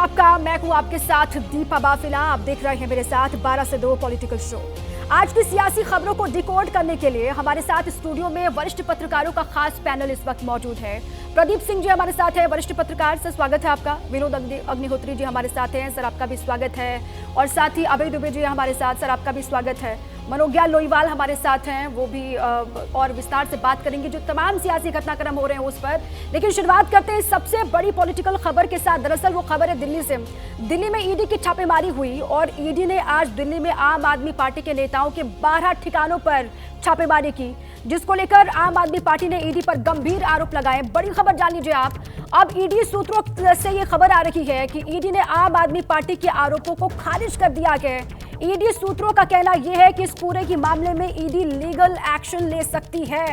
आपका। मैं हूं आपके साथ दीपा बाफिला। आप देख रहे हैं मेरे साथ 12 से 2 पॉलिटिकल शो। आज की सियासी खबरों को डिकोड करने के लिए हमारे साथ स्टूडियो में वरिष्ठ पत्रकारों का खास पैनल इस वक्त मौजूद है। प्रदीप सिंह जी हमारे साथ है, वरिष्ठ पत्रकार, सर स्वागत है आपका। विनोद अग्निहोत्री जी हमारे साथ हैं, सर आपका भी स्वागत है। और साथ ही अभय दुबे जी हमारे साथ, सर आपका भी स्वागत है। मनोज्ञा लोईवाल हमारे साथ हैं, वो भी और विस्तार से बात करेंगे जो तमाम सियासी घटनाक्रम हो रहे हैं उस पर। लेकिन शुरुआत करते हैं सबसे बड़ी पॉलिटिकल खबर के साथ। दरअसल वो खबर है दिल्ली से। दिल्ली में ईडी की छापेमारी हुई और ईडी ने आज दिल्ली में आम आदमी पार्टी के नेताओं के 12 ठिकानों पर छापेमारी की, जिसको लेकर आम आदमी पार्टी ने ईडी पर गंभीर आरोप लगाए। बड़ी खबर जान लीजिए आप। अब ईडी सूत्रों से ये खबर आ रही है कि ईडी ने आम आदमी पार्टी के आरोपों को खारिज कर दिया है। ईडी सूत्रों का कहना यह है कि इस पूरे की मामले में ईडी लीगल एक्शन ले सकती है।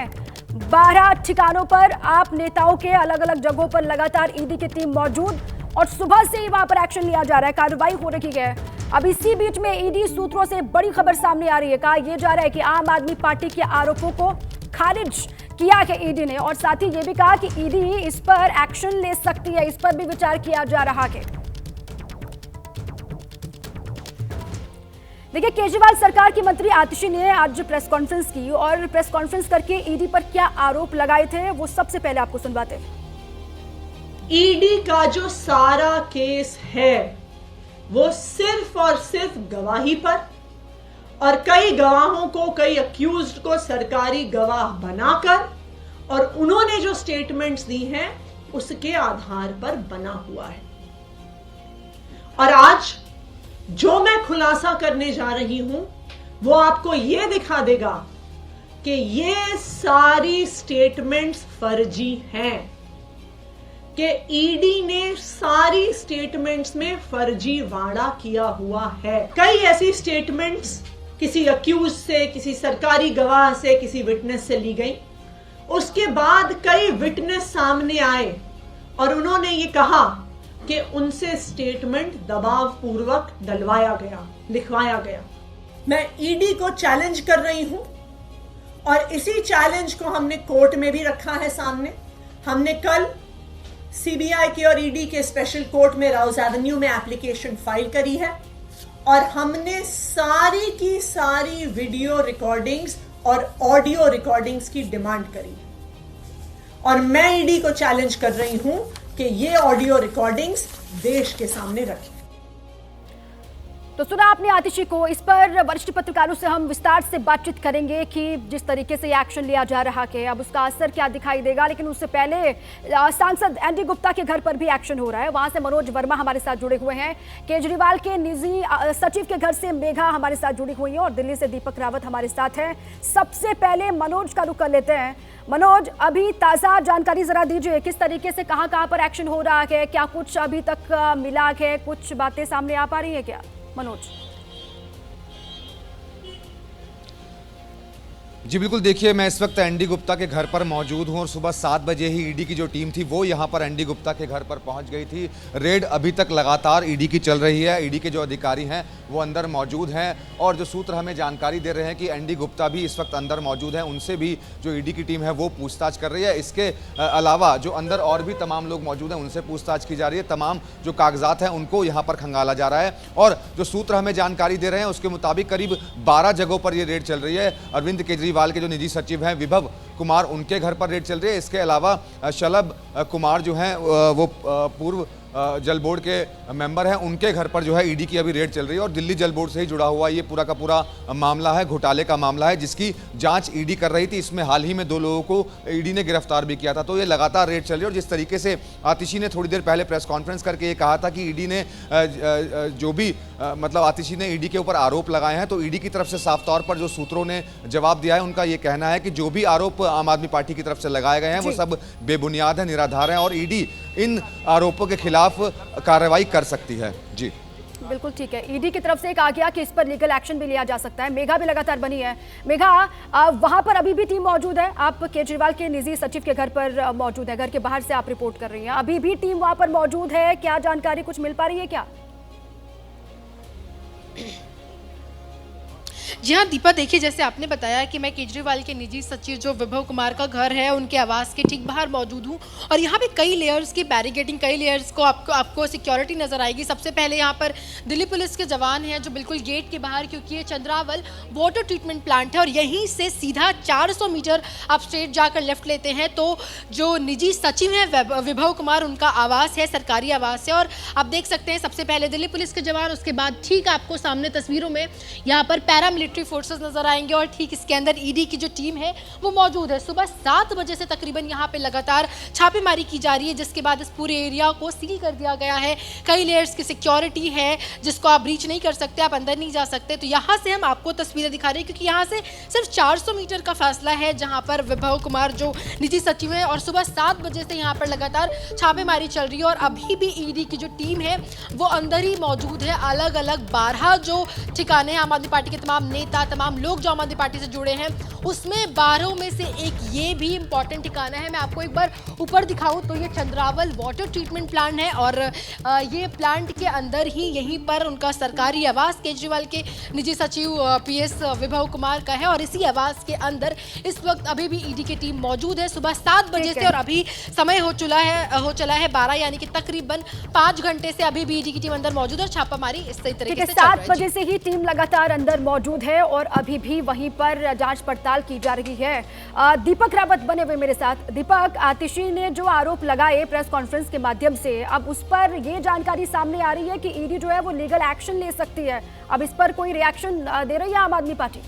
12 ठिकानों पर आप नेताओं के अलग अलग जगहों पर लगातार ईडी की टीम मौजूद और सुबह से ही वहां पर एक्शन लिया जा रहा है, कार्रवाई हो रही है। अब इसी बीच में ईडी सूत्रों से बड़ी खबर सामने आ रही है। कहा यह जा रहा है कि आम आदमी पार्टी के आरोपों को खारिज किया है ईडी ने, और साथ ही ये भी कहा कि ईडी इस पर एक्शन ले सकती है, इस पर भी विचार किया जा रहा है। देखिए, केजरीवाल सरकार की मंत्री आतिशी ने आज प्रेस कॉन्फ्रेंस की और प्रेस कॉन्फ्रेंस करके ईडी पर क्या आरोप लगाए थे वो सबसे पहले आपको सुनवाते हैं। ईडी का जो सारा केस है वो सिर्फ और सिर्फ गवाही पर और कई गवाहों को, कई अक्यूज्ड को सरकारी गवाह बनाकर और उन्होंने जो स्टेटमेंट्स दी हैं उसके आधार पर बना हुआ है। और आज जो मैं खुलासा करने जा रही हूं वो आपको यह दिखा देगा कि ये सारी स्टेटमेंट्स फर्जी हैं, कि ईडी ने सारी स्टेटमेंट्स में फर्जीवाड़ा किया हुआ है। कई ऐसी स्टेटमेंट्स किसी अक्यूज से, किसी सरकारी गवाह से, किसी विटनेस से ली गई। उसके बाद कई विटनेस सामने आए और उन्होंने ये कहा कि उनसे स्टेटमेंट दबाव पूर्वक डलवाया गया, लिखवाया गया। मैं ईडी को चैलेंज कर रही हूं और इसी चैलेंज को हमने कोर्ट में भी रखा है सामने। हमने कल सीबीआई के और ईडी के स्पेशल कोर्ट में राउज एवेन्यू में एप्लीकेशन फाइल करी है और हमने सारी की सारी वीडियो रिकॉर्डिंग्स और ऑडियो रिकॉर्डिंग्स की डिमांड करी। और मैं ईडी को चैलेंज कर रही हूं कि ये ऑडियो रिकॉर्डिंग्स देश के सामने रखें। तो सुना आपने आतिशी को। इस पर वरिष्ठ पत्रकारों से हम विस्तार से बातचीत करेंगे कि जिस तरीके से ये एक्शन लिया जा रहा है अब उसका असर क्या दिखाई देगा। लेकिन उससे पहले सांसद एनडी गुप्ता के घर पर भी एक्शन हो रहा है। वहां से मनोज वर्मा हमारे साथ जुड़े हुए हैं। केजरीवाल के निजी सचिव के घर से मेघा हमारे साथ जुड़ी हुई है और दिल्ली से दीपक रावत हमारे साथ हैं। सबसे पहले मनोज का रुख कर लेते हैं। मनोज, अभी ताजा जानकारी जरा दीजिए, किस तरीके से कहां पर एक्शन हो रहा है, क्या कुछ अभी तक मिला है, कुछ बातें सामने आ पा रही है क्या मनोज? जी बिल्कुल, देखिए मैं इस वक्त एनडी गुप्ता के घर पर मौजूद हूं और सुबह 7 बजे ही ईडी की जो टीम थी वो यहां पर एनडी गुप्ता के घर पर पहुंच गई थी। रेड अभी तक लगातार ईडी की चल रही है। ईडी के जो अधिकारी हैं वो अंदर मौजूद हैं और जो सूत्र हमें जानकारी दे रहे हैं कि एनडी गुप्ता भी इस वक्त अंदर मौजूद हैं। उनसे भी जो ईडी की टीम है वो पूछताछ कर रही है। इसके अलावा जो अंदर और भी तमाम लोग मौजूद हैं उनसे पूछताछ की जा रही है। तमाम जो कागजात हैं उनको यहाँ पर खंगाला जा रहा है और जो सूत्र हमें जानकारी दे रहे हैं उसके मुताबिक करीब 12 जगहों पर ये रेड चल रही है। अरविंद केजरीवाल के जो निजी सचिव हैं विभव कुमार, उनके घर पर रेड चल रही है। इसके अलावा शलभ कुमार जो हैं वो पूर्व जल बोर्ड के मेंबर हैं, उनके घर पर जो है ईडी की अभी रेड चल रही है। और दिल्ली जल बोर्ड से ही जुड़ा हुआ ये पूरा का पूरा मामला है, घोटाले का मामला है जिसकी जांच ईडी कर रही थी। इसमें हाल ही में 2 लोगों को ईडी ने गिरफ्तार भी किया था। तो ये लगातार रेड चल रही है। और जिस तरीके से आतिशी ने थोड़ी देर पहले प्रेस कॉन्फ्रेंस करके ये कहा था कि ईडी ने जो भी मतलब आतिशी ने ईडी के ऊपर आरोप लगाए हैं, तो ईडी की तरफ से साफ तौर पर जो सूत्रों ने जवाब दिया है उनका ये कहना है कि जो भी आरोप आम आदमी पार्टी की तरफ से लगाए गए हैं वो सब बेबुनियाद है, निराधार है और ईडी इन आरोपों के खिलाफ कार्रवाई कर सकती है। जी बिल्कुल ठीक है। ईडी की तरफ से कहा गया कि इस पर लीगल एक्शन भी लिया जा सकता है। मेघा भी लगातार बनी है। मेघा, वहां पर अभी भी टीम मौजूद है। आप केजरीवाल के निजी सचिव के घर पर मौजूद है, घर के बाहर से आप रिपोर्ट कर रही हैं। अभी भी टीम वहां पर मौजूद है, क्या जानकारी कुछ मिल पा रही है क्या? जी हाँ दीपा, देखिए जैसे आपने बताया कि मैं केजरीवाल के निजी सचिव जो विभव कुमार का घर है उनके आवास के ठीक बाहर मौजूद हूँ और यहाँ पे कई लेयर्स की बैरिकेडिंग, कई लेयर्स को आपको सिक्योरिटी नजर आएगी। सबसे पहले यहाँ पर दिल्ली पुलिस के जवान हैं जो बिल्कुल गेट के बाहर, क्योंकि ये चंद्रावल वाटर ट्रीटमेंट प्लांट है और यहीं से सीधा 400 मीटर आप स्ट्रेट जाकर लेफ्ट लेते हैं तो जो निजी सचिव हैं विभव कुमार, उनका आवास है, सरकारी आवास है। और आप देख सकते हैं सबसे पहले दिल्ली पुलिस के जवान, उसके बाद ठीक आपको सामने तस्वीरों में यहाँ पर पैरामिलिट्री फोर्सेस नजर आएंगे और ठीक इसके अंदर ईडी की जो टीम है वो मौजूद है। सुबह 7 बजे से तकरीबन यहाँ पे लगातार छापेमारी की जा रही है, जिसके बाद इस पूरे एरिया को सील कर दिया गया है। कई लेयर्स की सिक्योरिटी है जिसको आप ब्रीच नहीं कर सकते, आप अंदर नहीं जा सकते। तो यहाँ से हम आपको तस्वीरें दिखा रहे हैं क्योंकि यहाँ से सिर्फ 400 मीटर का फासला है जहाँ पर विभव कुमार जो निजी सचिव है, और सुबह 7 बजे से यहाँ पर लगातार छापेमारी चल रही है और अभी भी ईडी की जो टीम है वो अंदर ही मौजूद है। अलग अलग 12 जो ठिकाने हैं आम आदमी पार्टी के तमाम नेता, तमाम लोग जो आम आदमी पार्टी से जुड़े हैं, उसमें 12 में से एक ये भी इंपॉर्टेंट ठिकाना है। मैं आपको एक बार ऊपर दिखाऊं तो ये चंद्रावल वाटर ट्रीटमेंट प्लांट है और ये प्लांट के अंदर ही यहीं पर उनका सरकारी आवास केजरीवाल के निजी सचिव पीएस विभव कुमार का है और इसी आवास के अंदर इस वक्त अभी भी ईडी की टीम मौजूद है सुबह 7 बजे से और अभी समय हो चला है 12, यानी कि तकरीबन 5 घंटे से अभी भी ईडी की टीम अंदर मौजूद है और छापामारी इस तरीके से 7 बजे से ही टीम लगातार अंदर मौजूद है और अभी भी वहीं पर जांच पड़ताल की जा रही है। दीपक रावत बने हुए मेरे साथ। दीपक, आतिशी ने जो आरोप लगाए प्रेस कॉन्फ्रेंस के माध्यम से, अब उस पर ये जानकारी सामने आ रही है कि ईडी जो है वो लीगल एक्शन ले सकती है। अब इस पर कोई रिएक्शन दे रही है आम आदमी पार्टी?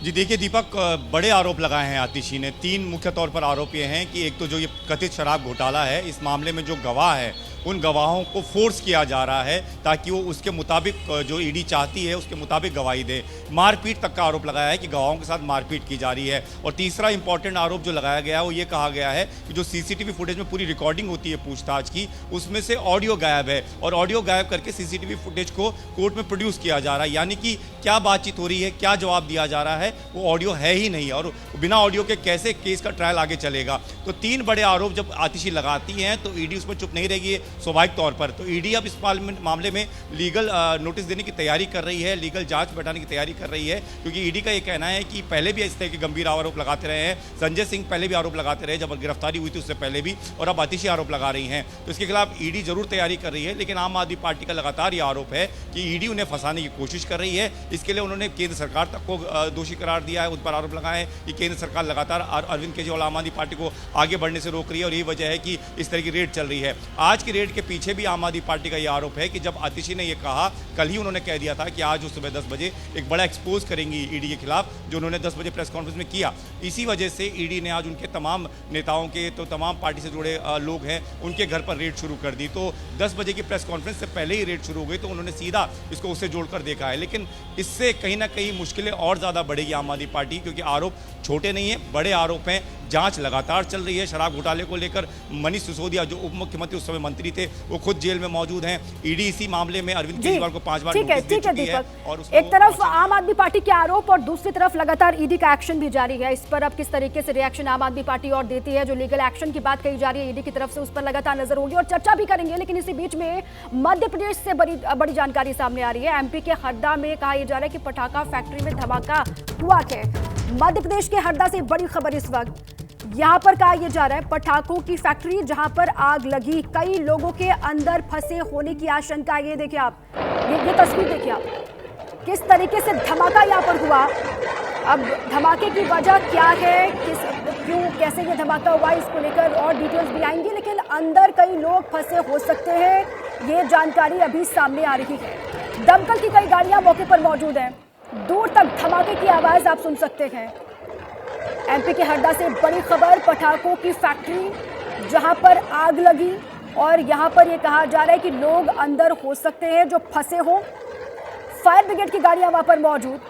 जी देखिए दीपक, बड़े आरोप लगाए हैं आतिशी ने। 3 मुख्य तौर पर आरोप ये हैं कि एक तो जो ये कथित शराब घोटाला है, इस मामले में जो गवाह है उन गवाहों को फोर्स किया जा रहा है ताकि वो उसके मुताबिक जो ईडी चाहती है उसके मुताबिक गवाही दे। मारपीट तक का आरोप लगाया है कि गवाहों के साथ मारपीट की जा रही है। और तीसरा इंपॉर्टेंट आरोप जो लगाया गया है वो ये कहा गया है कि जो सीसीटीवी फुटेज में पूरी रिकॉर्डिंग होती है पूछताछ की, उसमें से ऑडियो गायब है और ऑडियो गायब करके सीसीटीवी फुटेज को कोर्ट में प्रोड्यूस किया जा रहा है। यानी कि क्या बातचीत हो रही है, क्या जवाब दिया जा रहा है, वो ऑडियो है ही नहीं और बिना ऑडियो के कैसे केस का ट्रायल आगे चलेगा। तो 3 बड़े आरोप जब आतिशी लगाती हैं तो ईडी उसमें चुप नहीं रहेगी स्वाभाविक तौर पर। तो ईडी अब इस मामले में लीगल नोटिस देने की तैयारी कर रही है, लीगल जांच बैठाने की तैयारी कर रही है, क्योंकि ईडी का ये कहना है कि पहले भी इस तरह के गंभीर आरोप लगाते रहे हैं। संजय सिंह पहले भी आरोप लगाते रहे जब गिरफ्तारी हुई थी उससे पहले भी, और अब आतिशी आरोप लगा रही हैं। तो इसके खिलाफ ईडी जरूर तैयारी कर रही है, लेकिन आम आदमी पार्टी का लगातार ये आरोप है कि ईडी उन्हें फंसाने की कोशिश कर रही है। इसके लिए उन्होंने केंद्र सरकार तक को दोषी करार दिया है, उन पर आरोप लगाए हैं कि केंद्र सरकार लगातार अरविंद केजरीवाल आम आदमी पार्टी को आगे बढ़ने से रोक रही है और यही वजह है कि इस तरह की रेड चल रही है। आज की रेड के पीछे भी आम आदमी पार्टी का यह आरोप है कि जब आतिशी ने यह कहा, कल ही उन्होंने कह दिया था कि आज सुबह 10 बजे एक बड़ा एक्सपोज करेंगी ईडी के खिलाफ, जो उन्होंने 10 बजे प्रेस कॉन्फ्रेंस में किया। इसी वजह से ईडी ने आज उनके तमाम नेताओं के, तो तमाम पार्टी से जुड़े लोग हैं, उनके घर पर रेड शुरू कर दी। तो 10 बजे की प्रेस कॉन्फ्रेंस से पहले ही रेड शुरू हो गई, तो उन्होंने सीधा इसको उससे जोड़कर देखा है। लेकिन इससे कहीं ना कहीं मुश्किलें और ज़्यादा बढ़ेगी आम आदमी पार्टी, क्योंकि आरोप छोटे नहीं है, बड़े आरोप हैं। जांच लगातार चल रही है शराब घोटाले को लेकर। मनीष सिसोदिया जो उप मुख्यमंत्री उस समय मंत्री थे, वो खुद जेल में मौजूद हैं। ईडी इसी मामले में अरविंद केजरीवाल को 5 बार नोटिस दे चुकी है। और एक तरफ आम आदमी पार्टी के आरोप और दूसरी तरफ लगातार ईडी का एक्शन भी जारी है। इस पर अब किस तरीके से रिएक्शन आम आदमी पार्टी और देती है, जो लीगल एक्शन की बात कही जा रही है ईडी की तरफ से, उस पर लगातार नजर होगी और चर्चा भी करेंगे। लेकिन इसी बीच में मध्य प्रदेश से बड़ी जानकारी सामने आ रही है। एमपी के हरदा में कहा जा रहा है कि पटाखा फैक्ट्री में धमाका हुआ है। मध्य प्रदेश के हरदा से बड़ी खबर इस वक्त यहाँ पर कहा यह जा रहा है, पटाखों की फैक्ट्री जहां पर आग लगी, कई लोगों के अंदर फंसे होने की आशंका। ये देखिए आप, ये तस्वीर देखिए आप, किस तरीके से धमाका यहाँ पर हुआ। अब धमाके की वजह क्या है, क्यों, कैसे ये धमाका हुआ, इसको लेकर और डिटेल्स भी आएंगी। लेकिन अंदर कई लोग फंसे हो सकते हैं, ये जानकारी अभी सामने आ रही है। दमकल की कई गाड़ियां मौके पर मौजूद हैं। दूर तक धमाके की आवाज आप सुन सकते हैं। एमपी के हरदा से बड़ी खबर, पटाखों की फैक्ट्री जहां पर आग लगी और यहां पर यह कहा जा रहा है कि लोग अंदर हो सकते हैं जो फंसे हो। फायर ब्रिगेड की गाड़ियां वहां पर मौजूद।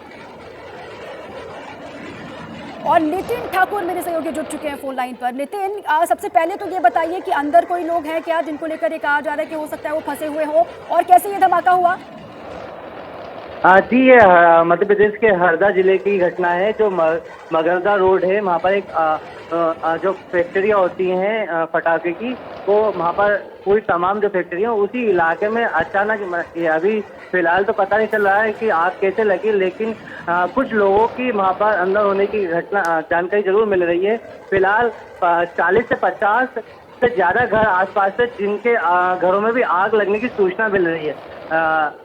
और नितिन ठाकुर मेरे सहयोगी जुड़ चुके हैं फोन लाइन पर। नितिन, सबसे पहले तो ये बताइए कि अंदर कोई लोग हैं क्या जिनको लेकर ये कहा जा रहा है कि हो सकता है वो फंसे हुए हो, और कैसे ये धमाका हुआ? जी, ये मध्य प्रदेश के हरदा जिले की घटना है। जो मगरदा रोड है, वहाँ पर एक जो फैक्ट्रियाँ होती हैं पटाखे की, वो वहाँ पर पूरी तमाम जो फैक्ट्रियाँ उसी इलाके में अचानक, अभी फिलहाल तो पता नहीं चल रहा है कि आग कैसे लगी, लेकिन कुछ लोगों की वहाँ पर अंदर होने की घटना जानकारी जरूर मिल रही है। फिलहाल 40 से 50 से ज़्यादा घर आसपास से जिनके घरों में भी आग लगने की सूचना मिल रही है।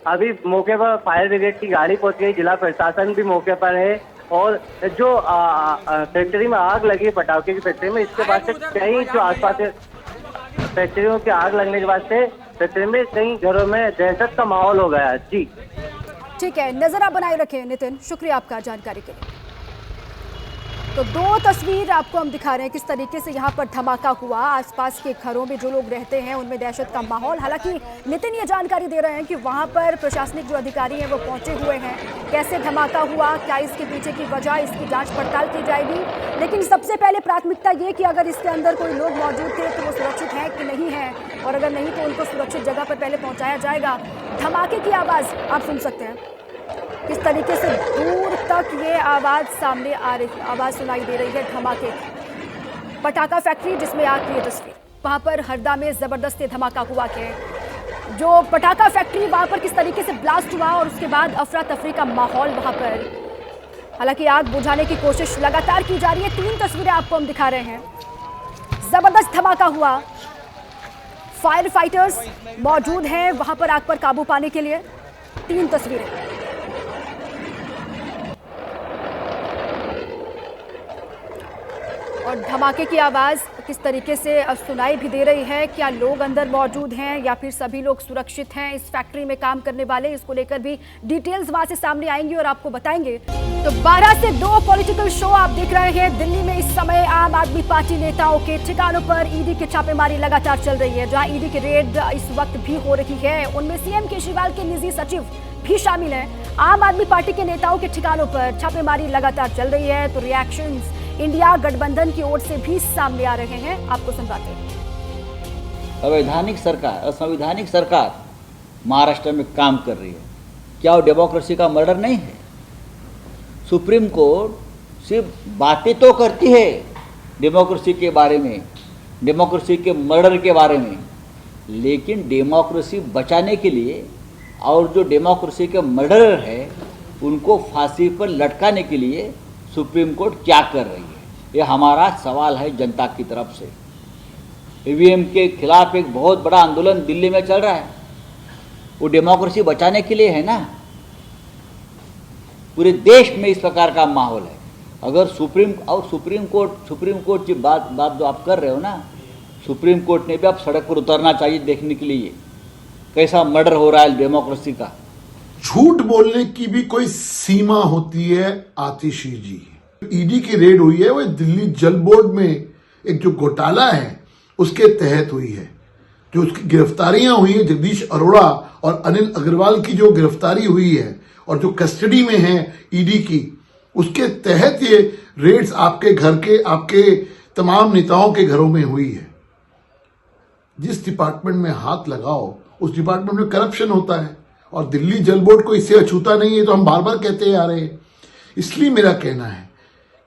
अभी मौके पर फायर ब्रिगेड की गाड़ी पहुंच गई, जिला प्रशासन भी मौके पर है, और जो फैक्ट्री में आग लगी, पटाखे की फैक्ट्री में, इसके बाद से कई जो आसपास फैक्ट्रियों की आग लगने के बाद से फैक्ट्री में कई घरों में दहशत का माहौल हो गया। जी ठीक है, नजर आप बनाए रखें नितिन, शुक्रिया आपका जानकारी के लिए। तो दो तस्वीर आपको हम दिखा रहे हैं किस तरीके से यहाँ पर धमाका हुआ। आसपास के घरों में जो लोग रहते हैं उनमें दहशत का माहौल। हालांकि नितिन ये जानकारी दे रहे हैं कि वहाँ पर प्रशासनिक जो अधिकारी हैं वो पहुँचे हुए हैं। कैसे धमाका हुआ, क्या इसके पीछे की वजह, इसकी जांच पड़ताल की जाएगी। लेकिन सबसे पहले प्राथमिकता ये कि अगर इसके अंदर कोई लोग मौजूद थे तो वो सुरक्षित हैं कि नहीं है, और अगर नहीं तो उनको सुरक्षित जगह पर पहले पहुँचाया जाएगा। धमाके की आवाज़ आप सुन सकते हैं, किस तरीके से दूर तक ये आवाज़ सामने आ रही, आवाज़ सुनाई दे रही है धमाके की। पटाखा फैक्ट्री जिसमें आग की ये तस्वीर, वहाँ पर हरदा में ज़बरदस्त धमाका हुआ कि जो पटाखा फैक्ट्री वहाँ पर किस तरीके से ब्लास्ट हुआ, और उसके बाद अफरा तफरी का माहौल वहाँ पर। हालांकि आग बुझाने की कोशिश लगातार की जा रही है। 3 तस्वीरें आपको हम दिखा रहे हैं। ज़बरदस्त धमाका हुआ, फायर फाइटर्स मौजूद हैं वहाँ पर आग पर काबू पाने के लिए। 3 तस्वीरें। और धमाके की आवाज़ किस तरीके से सुनाई भी दे रही है। क्या लोग अंदर मौजूद हैं या फिर सभी लोग सुरक्षित हैं इस फैक्ट्री में काम करने वाले, इसको लेकर भी डिटेल्स वहां से सामने आएंगी और आपको बताएंगे। तो 12 से 2 पॉलिटिकल शो आप देख रहे हैं। दिल्ली में इस समय आम आदमी पार्टी नेताओं के ठिकानों पर ईडी की छापेमारी लगातार चल रही है, जहां ईडी की रेड इस वक्त भी हो रही है। उनमें सीएम केजरीवाल के निजी सचिव भी शामिल हैं। आम आदमी पार्टी के नेताओं के ठिकानों पर छापेमारी लगातार चल रही है। तो रिएक्शंस इंडिया गठबंधन की ओर से भी सामने आ रहे हैं, आपको सुनवाते हैं। अवैधानिक सरकार, असंवैधानिक सरकार महाराष्ट्र में काम कर रही है। क्या वो डेमोक्रेसी का मर्डर नहीं है? सुप्रीम कोर्ट सिर्फ बातें तो करती है डेमोक्रेसी के बारे में, डेमोक्रेसी के मर्डर के बारे में, लेकिन डेमोक्रेसी बचाने के लिए और जो डेमोक्रेसी के मर्डरर है उनको फांसी पर लटकाने के लिए सुप्रीम कोर्ट क्या कर रही है, ये हमारा सवाल है जनता की तरफ से। ईवीएम के खिलाफ एक बहुत बड़ा आंदोलन दिल्ली में चल रहा है, वो डेमोक्रेसी बचाने के लिए है ना। पूरे देश में इस प्रकार का माहौल है। अगर सुप्रीम कोर्ट की बात जो आप कर रहे हो ना, सुप्रीम कोर्ट ने भी अब सड़क पर उतरना चाहिए देखने के लिए कैसा मर्डर हो रहा है डेमोक्रेसी का। झूठ बोलने की भी कोई सीमा होती है आतिशी जी। ईडी की रेड हुई है वो दिल्ली जल बोर्ड में एक जो घोटाला है उसके तहत हुई है। जो उसकी गिरफ्तारियां हुई है, जगदीश अरोड़ा और अनिल अग्रवाल की जो गिरफ्तारी हुई है और जो कस्टडी में है ईडी की, उसके तहत ये रेड्स आपके घर के, आपके तमाम नेताओं के घरों में हुई है। जिस डिपार्टमेंट में हाथ लगाओ उस डिपार्टमेंट में करप्शन होता है, और दिल्ली जल बोर्ड को इससे अछूता नहीं है, तो हम बार बार कहते आ रहे हैं। इसलिए मेरा कहना है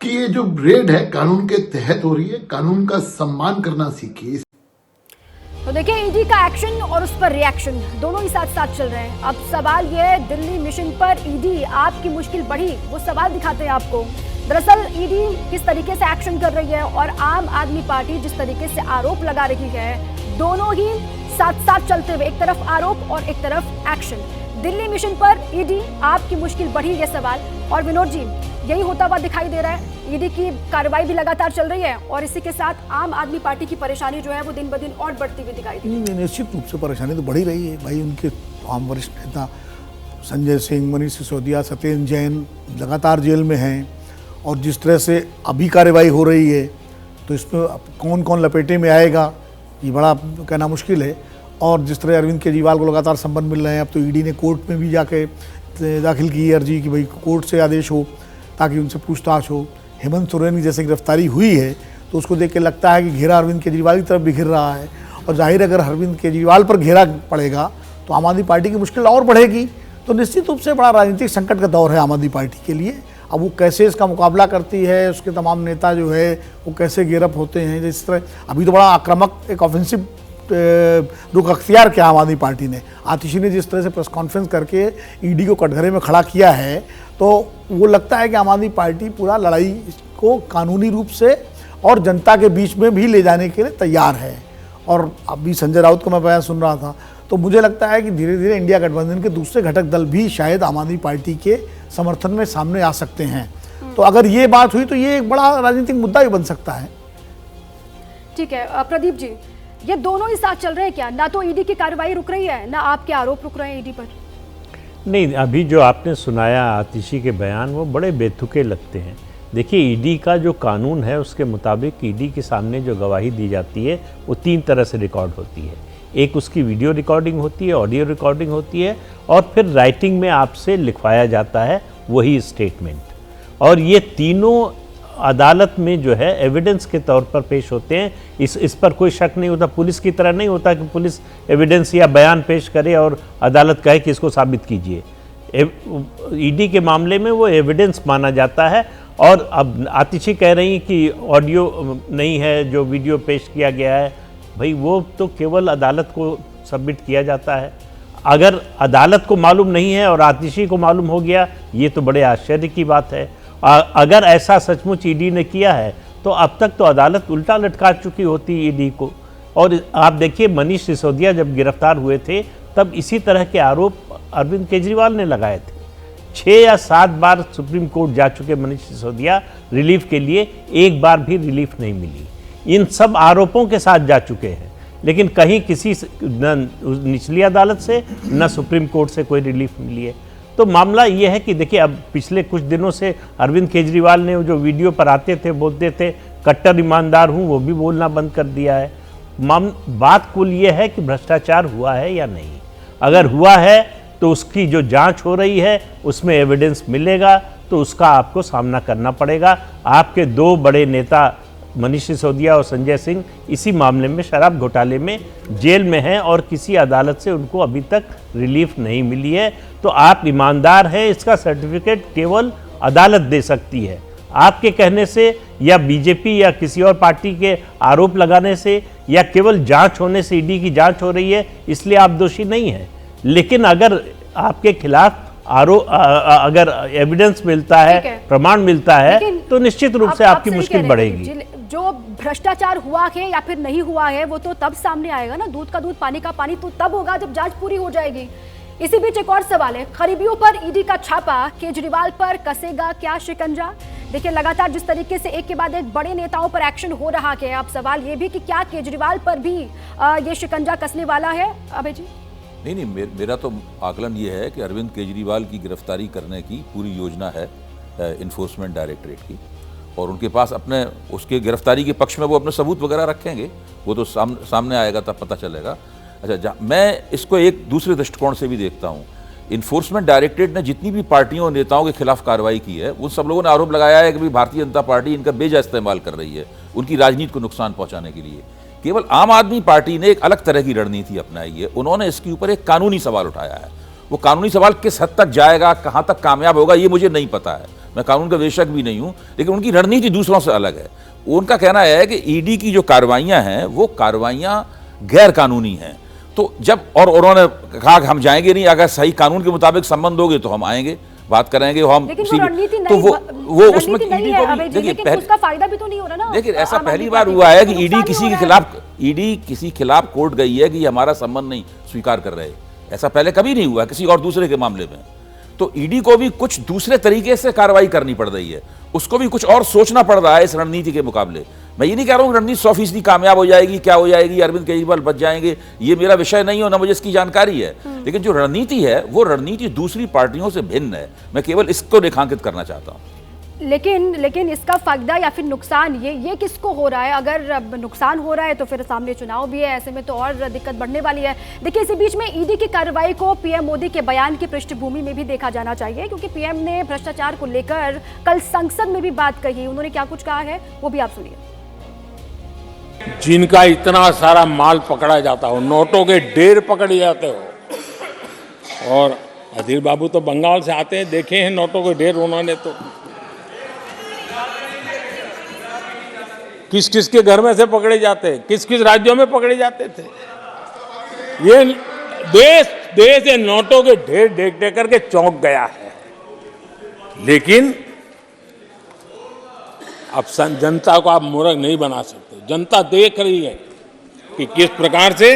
कि ये जो रेड है कानून के तहत हो रही है, कानून का सम्मान करना सीखिए। तो देखिए, ईडी का एक्शन और उस पर रिएक्शन दोनों ही साथ साथ चल रहे हैं। अब सवाल ये है, दिल्ली मिशन पर ईडी आपकी मुश्किल बढ़ी, वो सवाल दिखाते हैं आपको। दरअसल ईडी किस तरीके से एक्शन कर रही है और आम आदमी पार्टी जिस तरीके से आरोप लगा रही है, दोनों ही साथ साथ चलते हुए, एक तरफ आरोप और एक तरफ एक्शन। दिल्ली मिशन पर ईडी आपकी मुश्किल बढ़ी, ये सवाल। और विनोद जी, यही होता हुआ दिखाई दे रहा है। ईडी की कार्रवाई भी लगातार चल रही है और इसी के साथ आम आदमी पार्टी की परेशानी जो है वो दिन ब दिन और बढ़ती हुई दिखाई दे रही है। निश्चित रूप से परेशानी तो बढ़ी रही है भाई। उनके आम वरिष्ठ नेता संजय सिंह, मनीष सिसोदिया, सत्येंद्र जैन लगातार जेल में हैं, और जिस तरह से अभी कार्रवाई हो रही है तो इसमें कौन कौन लपेटे में आएगा ये बड़ा कहना मुश्किल है। और जिस तरह अरविंद केजरीवाल को लगातार संबंध मिल रहे हैं, अब तो ईडी ने कोर्ट में भी जाके दाखिल की है अर्जी कि भाई कोर्ट से आदेश हो ताकि उनसे पूछताछ हो। हेमंत सोरेन की जैसे गिरफ्तारी हुई है तो उसको देख के लगता है कि घेरा अरविंद केजरीवाल की तरफ भी घिर रहा है, और जाहिर अगर अरविंद केजरीवाल पर घेरा पड़ेगा तो आम आदमी पार्टी की मुश्किल और बढ़ेगी। तो निश्चित रूप से बड़ा राजनीतिक संकट का दौर है आम आदमी पार्टी के लिए। अब वो कैसे इसका मुकाबला करती है, उसके तमाम नेता जो है वो कैसे गिरफ्त होते हैं। जिस तरह अभी तो बड़ा आक्रामक एक ऑफेंसिव रुख अख्तियार किया आम आदमी पार्टी ने। आतिशी ने जिस तरह से प्रेस कॉन्फ्रेंस करके ईडी को कटघरे में खड़ा किया है, तो वो लगता है कि आम आदमी पार्टी पूरा लड़ाई को कानूनी रूप से और जनता के बीच में भी ले जाने के लिए तैयार है। और अभी संजय राउत को मैं बयान सुन रहा था, तो मुझे लगता है कि धीरे धीरे इंडिया गठबंधन के दूसरे घटक दल भी शायद आम आदमी पार्टी के समर्थन में सामने आ सकते हैं। तो अगर ये बात हुई तो ये एक बड़ा राजनीतिक मुद्दा भी बन सकता है। ठीक है प्रदीप जी, ये दोनों ही साथ चल रहे हैं क्या? ना तो ईडी की कार्रवाई रुक रही है, ना आपके आरोप रुक रहे हैं ईडी पर। नहीं, अभी जो आपने सुनाया आतिशी के बयान वो बड़े बेतुके लगते हैं। देखिए, ईडी का जो कानून है उसके मुताबिक ईडी के सामने जो गवाही दी जाती है वो 3 तरह से रिकॉर्ड होती है। एक उसकी वीडियो रिकॉर्डिंग होती है, ऑडियो रिकॉर्डिंग होती है, और फिर राइटिंग में आपसे लिखवाया जाता है वही स्टेटमेंट। और ये तीनों अदालत में जो है एविडेंस के तौर पर पेश होते हैं। इस पर कोई शक नहीं होता। पुलिस की तरह नहीं होता कि पुलिस एविडेंस या बयान पेश करे और अदालत कहे कि इसको साबित कीजिए। ईडी के मामले में वो एविडेंस माना जाता है। और अब आतिशी कह रही कि ऑडियो नहीं है, जो वीडियो पेश किया गया है, भाई वो तो केवल अदालत को सबमिट किया जाता है। अगर अदालत को मालूम नहीं है और आतिशी को मालूम हो गया, ये तो बड़े आश्चर्य की बात है। अगर ऐसा सचमुच ईडी ने किया है तो अब तक तो अदालत उल्टा लटका चुकी होती ईडी को। और आप देखिए, मनीष सिसोदिया जब गिरफ्तार हुए थे तब इसी तरह के आरोप अरविंद केजरीवाल ने लगाए थे। 6 या 7 बार सुप्रीम कोर्ट जा चुके मनीष सिसोदिया रिलीफ के लिए, एक बार भी रिलीफ नहीं मिली। इन सब आरोपों के साथ जा चुके हैं, लेकिन कहीं किसी न निचली अदालत से न सुप्रीम कोर्ट से कोई रिलीफ मिली है। तो मामला ये है कि देखिए, अब पिछले कुछ दिनों से अरविंद केजरीवाल ने जो वीडियो पर आते थे, बोलते थे कट्टर ईमानदार हूँ, वो भी बोलना बंद कर दिया है। बात कुल ये है कि भ्रष्टाचार हुआ है या नहीं। अगर हुआ है तो उसकी जो जांच हो रही है उसमें एविडेंस मिलेगा, तो उसका आपको सामना करना पड़ेगा। आपके 2 बड़े नेता मनीष सिसोदिया और संजय सिंह इसी मामले में, शराब घोटाले में, जेल में हैं और किसी अदालत से उनको अभी तक रिलीफ नहीं मिली है। तो आप ईमानदार हैं, इसका सर्टिफिकेट केवल अदालत दे सकती है। आपके कहने से या बीजेपी या किसी और पार्टी के आरोप लगाने से या केवल जांच होने से, ईडी की जांच हो रही है इसलिए आप दोषी नहीं हैं। लेकिन अगर आपके खिलाफ अगर एविडेंस मिलता है, प्रमाण मिलता है, तो निश्चित रूप से आपकी मुश्किल बढ़ेगी। जो भ्रष्टाचार हुआ है या फिर नहीं हुआ है वो तो तब सामने आएगा ना, दूध का दूध पानी का पानी तो तब होगा जब जांच पूरी हो जाएगी। इसी बीच एक और सवाल है, खरीबियों पर ईडी का छापा, केजरीवाल पर कसेगा क्या शिकंजा? देखिए, लगातार जिस तरीके से एक के बाद एक बड़े नेताओं पर एक्शन हो रहा है, अब सवाल ये भी कि क्या केजरीवाल पर भी ये शिकंजा कसने वाला है? अभय जी। नहीं, मेरा तो आकलन ये है कि अरविंद केजरीवाल की गिरफ्तारी करने की पूरी योजना है इन्फोर्समेंट डायरेक्टरेट की, और उनके पास अपने उसके गिरफ्तारी के पक्ष में वो अपने सबूत वगैरह रखेंगे, वो तो सामने आएगा तब पता चलेगा। अच्छा, मैं इसको एक दूसरे दृष्टिकोण से भी देखता हूँ। इन्फोर्समेंट डायरेक्टरेट ने जितनी भी पार्टियों और नेताओं के खिलाफ कार्रवाई की है, उन सब लोगों ने आरोप लगाया है कि भारतीय जनता पार्टी इनका बेजा इस्तेमाल कर रही है उनकी राजनीति को नुकसान पहुंचाने के लिए। केवल आम आदमी पार्टी ने एक अलग तरह की रणनीति अपनाई है। उन्होंने इसके ऊपर एक कानूनी सवाल उठाया है। वो कानूनी सवाल किस हद तक जाएगा, कहां तक कामयाब होगा, ये मुझे नहीं पता है, मैं कानून का विशेषज्ञ भी नहीं हूं, लेकिन उनकी रणनीति दूसरों से अलग है। उनका कहना है कि ईडी की जो कार्रवाइयां हैं वो कार्रवाइयां गैर कानूनी हैं। तो जब और उन्होंने कहा कि हम जाएंगे नहीं, अगर सही कानून के मुताबिक संबंध होंगे तो हम आएंगे, बात करेंगे। हम तो वो उसमें ईडी को देखिए, उसका फायदा भी तो नहीं हो रहा ना। देखिए, ऐसा पहली बार हुआ है कि ईडी किसी खिलाफ कोर्ट गई है कि हमारा संबंध नहीं स्वीकार कर रहे। ऐसा पहले कभी नहीं हुआ किसी और दूसरे के मामले में। तो ईडी को भी कुछ दूसरे तरीके से कार्रवाई करनी पड़ रही है, उसको भी कुछ और सोचना पड़ रहा है इस रणनीति के मुकाबले। मैं ये नहीं कह रहा हूँ रणनीति 100% कामयाब हो जाएगी, क्या हो जाएगी, अरविंद केजरीवाल बच जाएंगे, ये मेरा विषय नहीं हो, ना मुझे इसकी जानकारी है। लेकिन जो रणनीति है वो रणनीति दूसरी पार्टियों से भिन्न है। मैं केवल इसको रेखांकित करना चाहता हूँ। लेकिन इसका फायदा या फिर नुकसान ये किसको हो रहा है? अगर नुकसान हो रहा है तो फिर सामने चुनाव भी है, ऐसे में तो और दिक्कत बढ़ने वाली है। देखिए, इसी बीच में ईडी की कार्रवाई को पीएम मोदी के बयान की पृष्ठभूमि में भी देखा जाना चाहिए, क्योंकि पीएम ने भ्रष्टाचार को लेकर कल संसद में भी बात कही। उन्होंने क्या कुछ कहा है वो भी आप सुनिए। जिनका इतना सारा माल पकड़ा जाता हो, नोटों के ढेर पकड़े जाते हो, और अधीर बाबू तो बंगाल से आते हैं, देखे हैं नोटों के ढेर उन्होंने, तो किस किस के घर में से पकड़े जाते, किस किस राज्यों में पकड़े जाते थे। ये देश ये नोटों के ढेर देख देख करके चौंक गया है। लेकिन अब जनता को आप मूर्ख नहीं बना सकते। जनता देख रही है कि किस प्रकार से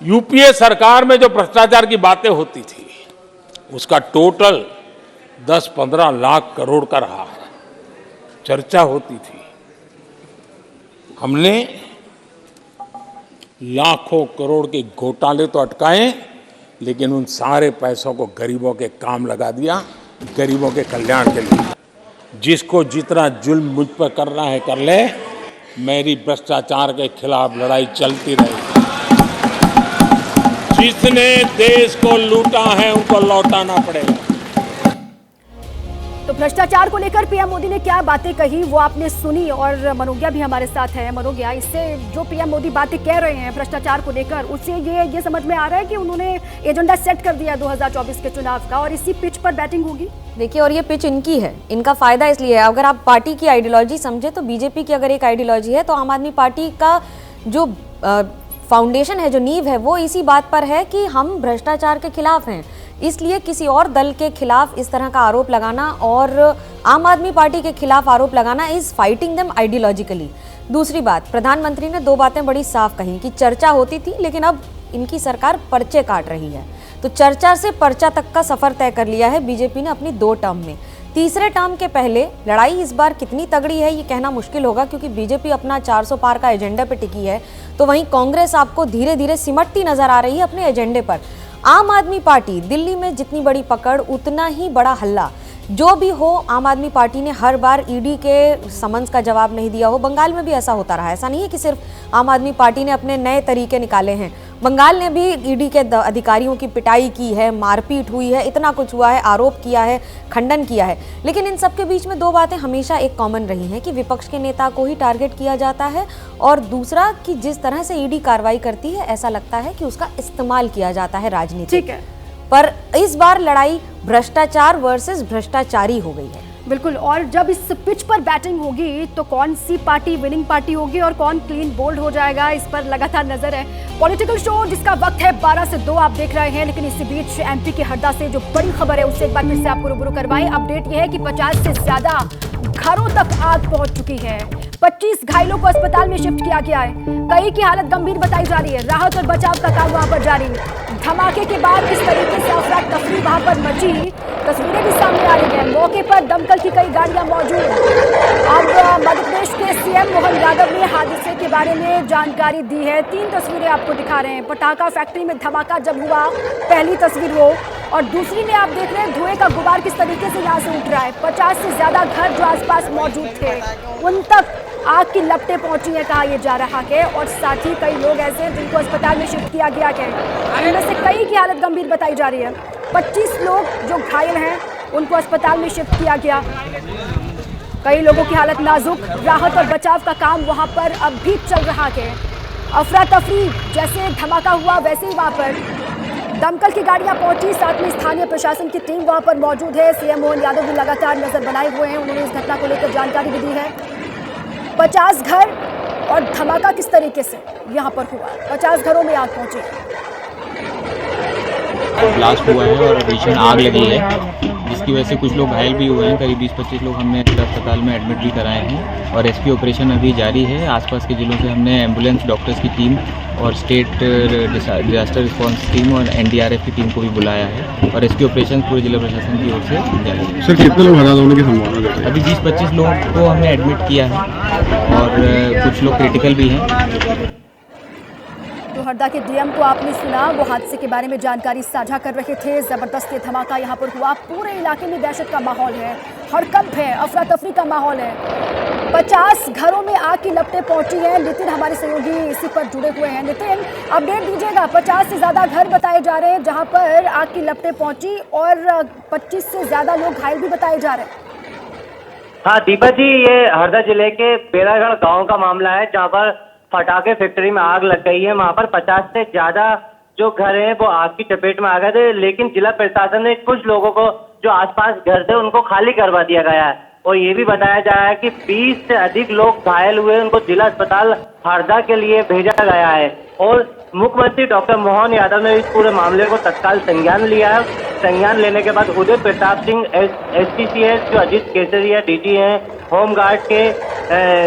यूपीए सरकार में जो भ्रष्टाचार की बातें होती थी उसका टोटल 10-15 लाख करोड़ का रहा है, चर्चा होती थी। हमने लाखों करोड़ के घोटाले तो अटकाए, लेकिन उन सारे पैसों को गरीबों के काम लगा दिया, गरीबों के कल्याण के लिए। जिसको जितना जुल्म मुझ पर करना है कर ले, मेरी भ्रष्टाचार के खिलाफ लड़ाई चलती रहेगी। जिसने देश को लूटा है उनको लौटाना पड़ेगा। तो भ्रष्टाचार को लेकर पीएम मोदी ने क्या बातें कही वो आपने सुनी, और मनोज्ञा भी हमारे साथ है। मनोज्ञा, इससे जो पीएम मोदी बातें कह रहे हैं भ्रष्टाचार को लेकर, उससे ये समझ में आ रहा है कि उन्होंने एजेंडा सेट कर दिया 2024 के चुनाव का और इसी पिच पर बैटिंग होगी। देखिए, और ये पिच इनकी है, इनका फायदा इसलिए है। अगर आप पार्टी की आइडियोलॉजी समझे तो बीजेपी की अगर एक आइडियोलॉजी है तो आम आदमी पार्टी का जो फाउंडेशन है, जो नींव है, वो इसी बात पर है कि हम भ्रष्टाचार के खिलाफ हैं। इसलिए किसी और दल के खिलाफ इस तरह का आरोप लगाना और आम आदमी पार्टी के खिलाफ आरोप लगाना इज फाइटिंग देम आइडियोलॉजिकली। दूसरी बात, प्रधानमंत्री ने 2 बातें बड़ी साफ कही कि चर्चा होती थी लेकिन अब इनकी सरकार पर्चे काट रही है। तो चर्चा से पर्चा तक का सफर तय कर लिया है बीजेपी ने अपनी 2 टर्म में। तीसरे टर्म के पहले लड़ाई इस बार कितनी तगड़ी है ये कहना मुश्किल होगा, क्योंकि बीजेपी अपना 400 पार का एजेंडा पे टिकी है, तो वहीं कांग्रेस आपको धीरे धीरे सिमटती नजर आ रही है अपने एजेंडे पर। आम आदमी पार्टी दिल्ली में जितनी बड़ी पकड़ उतना ही बड़ा हल्ला। जो भी हो, आम आदमी पार्टी ने हर बार ईडी के समन्स का जवाब नहीं दिया हो। बंगाल में भी ऐसा होता रहा है, ऐसा नहीं है कि सिर्फ आम आदमी पार्टी ने अपने नए तरीके निकाले हैं। बंगाल ने भी ईडी के अधिकारियों की पिटाई की है, मारपीट हुई है, इतना कुछ हुआ है, आरोप किया है, खंडन किया है। लेकिन इन सब के बीच में 2 बातें हमेशा एक कॉमन रही हैं कि विपक्ष के नेता को ही टारगेट किया जाता है, और दूसरा कि जिस तरह से ईडी कार्रवाई करती है ऐसा लगता है कि उसका इस्तेमाल किया जाता है राजनीति। ठीक है, पर इस बार लड़ाई भ्रष्टाचार वर्सेस भ्रष्टाचारी हो गई है। बिल्कुल, और जब इस पिच पर बैटिंग होगी तो कौन सी पार्टी विनिंग पार्टी होगी और कौन क्लीन बोल्ड हो जाएगा, इस पर लगातार नजर है। पॉलिटिकल शो जिसका वक्त है 12 से 2 आप देख रहे हैं। लेकिन इसी बीच एमपी के हरदा से जो बड़ी खबर है उससे एक बार फिर से आपको रूबरू करवाएं। अपडेट यह है कि 50 से ज्यादा घरों तक आग पहुंच चुकी है। 25 घायलों को अस्पताल में शिफ्ट किया गया है। कई की हालत गंभीर बताई जा रही है। राहत और बचाव का काम वहां पर जारी। धमाके के बाद किस तरीके से अफरा तफरी वहां पर मची, तस्वीरें भी सामने आ रही हैं। मौके पर दमकल की कई गाड़ियां मौजूद हैं। अब मध्य प्रदेश के सीएम मोहन यादव ने हादसे के बारे में जानकारी दी है। 3 तस्वीरें आपको दिखा रहे हैं। पटाखा फैक्ट्री में धमाका जब हुआ, पहली तस्वीर वो, और दूसरी में आप देख रहे हैं धुएं का गुबार किस तरीके से यहाँ से उठ रहा है। 50 से ज्यादा घर जो आसपास मौजूद थे उन तक आग की लपटें पहुंची है कहा यह जा रहा है, और साथ ही कई लोग ऐसे हैं जिनको अस्पताल में शिफ्ट किया गया है। इनमें से कई की हालत गंभीर बताई जा रही है। 25 लोग जो घायल हैं उनको अस्पताल में शिफ्ट किया गया। कई लोगों की हालत नाजुक। राहत और बचाव का काम वहां पर अब भी चल रहा है। अफरा तफरी, जैसे धमाका हुआ वैसे ही वहां पर दमकल की गाड़ियां पहुंची, साथ में स्थानीय प्रशासन की टीम वहां पर मौजूद है। सीएम मोहन यादव भी लगातार नजर बनाए हुए हैं। उन्होंने इस घटना को लेकर जानकारी भी दी है। 50 घर और धमाका किस तरीके से यहाँ पर हुआ, 50 घरों में आग पहुंची। ब्लास्ट हुआ है और भीषण आग लगी है, जिसकी वजह से कुछ लोग घायल भी हुए हैं। करीब 20-25 लोग हमने अस्पताल में एडमिट भी कराए हैं और रेस्क्यू ऑपरेशन अभी जारी है। आसपास के जिलों से हमने एम्बुलेंस, डॉक्टर्स की टीम और स्टेट डिजास्टर रिस्पांस टीम और एनडीआरएफ की टीम को भी बुलाया है और रेस्क्यू ऑपरेशन पूरे जिला प्रशासन की ओर से जारी है। सर, कितने लोग हताहत होने की संभावना है? अभी 20-25 लोगों को हमने एडमिट किया है और कुछ लोग क्रिटिकल भी हैं। तो हरदा के डीएम को आपने सुना, वो हादसे के बारे में जानकारी साझा कर रहे थे। जबरदस्त धमाका यहाँ पर हुआ। पूरे इलाके में दहशत का माहौल है, हड़कंप है, अफरा तफरी का माहौल है। 50 घरों में आग की लपटें पहुंची हैं। नितिन हमारे सहयोगी इसी पर जुड़े हुए हैं। नितिन, अपडेट दीजिएगा। 50 से ज्यादा घर बताए जा रहे हैं जहां पर आग की लपटें पहुंची और 25 से ज्यादा लोग घायल भी बताए जा रहे हैं। हाँ दीपा जी, ये हरदा जिले के बेलागढ़ गाँव का मामला है जहाँ पर पटाखे फैक्ट्री में आग लग गई है। वहाँ पर 50 से ज्यादा जो घर हैं वो आग की चपेट में आ गए थे, लेकिन जिला प्रशासन ने कुछ लोगों को जो आसपास घर थे उनको खाली करवा दिया गया है। और ये भी बताया जा रहा है कि 20 से अधिक लोग घायल हुए, उनको जिला अस्पताल हरदा के लिए भेजा गया है। और मुख्यमंत्री डॉक्टर मोहन यादव ने इस पूरे मामले को तत्काल संज्ञान लिया है। संज्ञान लेने के बाद उदय प्रताप सिंह STCS, जो अजीत केसरिया DG हैं, होमगार्ड के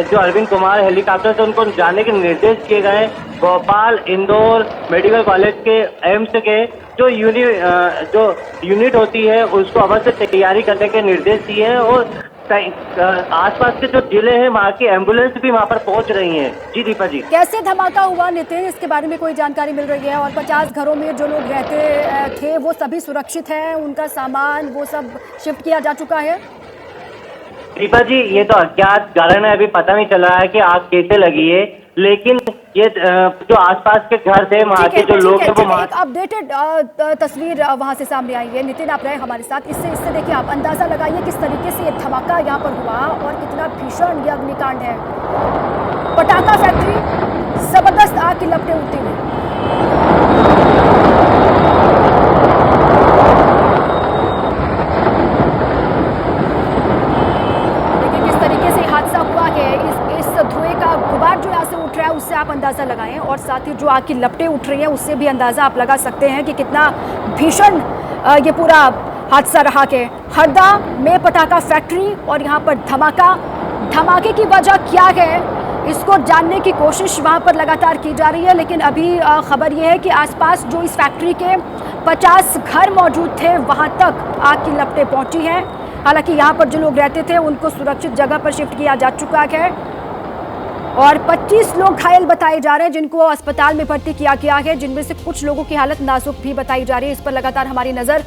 जो अरविंद कुमार हेलीकॉप्टर से उनको जाने के निर्देश किए गए। भोपाल, इंदौर मेडिकल कॉलेज के, एम्स के जो यूनिट होती है उसको अवश्य तैयारी करने के निर्देश दिए हैं। और आसपास के जो जिले हैं वहाँ की एम्बुलेंस भी वहाँ पर पहुँच रही हैं। जी दीपा जी, कैसे धमाका हुआ नितिन, इसके बारे में कोई जानकारी मिल रही है? और 50 घरों में जो लोग रहते थे वो सभी सुरक्षित हैं, उनका सामान वो सब शिफ्ट किया जा चुका है? दीपा जी, ये तो अज्ञात कारण है, अभी पता नहीं चल रहा है कि आग कैसे लगी है, लेकिन ये जो आसपास के घर थे वहाँ के जो लोग हैं वो एक अपडेटेड तस्वीर वहाँ से सामने आई है। नितिन, आप रहे हमारे साथ, इससे देखिए, आप अंदाजा लगाइए किस तरीके से ये धमाका यहाँ पर हुआ और कितना भीषण ये अग्निकांड है। पटाखा फैक्ट्री, जबरदस्त आग की लपटें उठती हुई। धुएं का गुबार जो यहाँ से उठ रहा है उससे आप अंदाजा लगाएं, और साथ ही जो आग की लपटें उठ रही हैं उससे भी अंदाजा आप लगा सकते हैं कि कितना भीषण ये पूरा हादसा रहा। के हरदा में पटाखा फैक्ट्री और यहाँ पर धमाके की वजह क्या है इसको जानने की कोशिश वहाँ पर लगातार की जा रही है। लेकिन अभी खबर ये है कि आसपास जो इस फैक्ट्री के 50 घर मौजूद थे वहाँ तक आग की लपटें पहुँची हैं। हालांकि यहाँ पर जो लोग रहते थे उनको सुरक्षित जगह पर शिफ्ट किया जा चुका है और 25 लोग घायल बताए जा रहे हैं जिनको अस्पताल में भर्ती किया गया है, जिनमें से कुछ लोगों की हालत नाजुक भी बताई जा रही है। इस पर लगातार हमारी नजर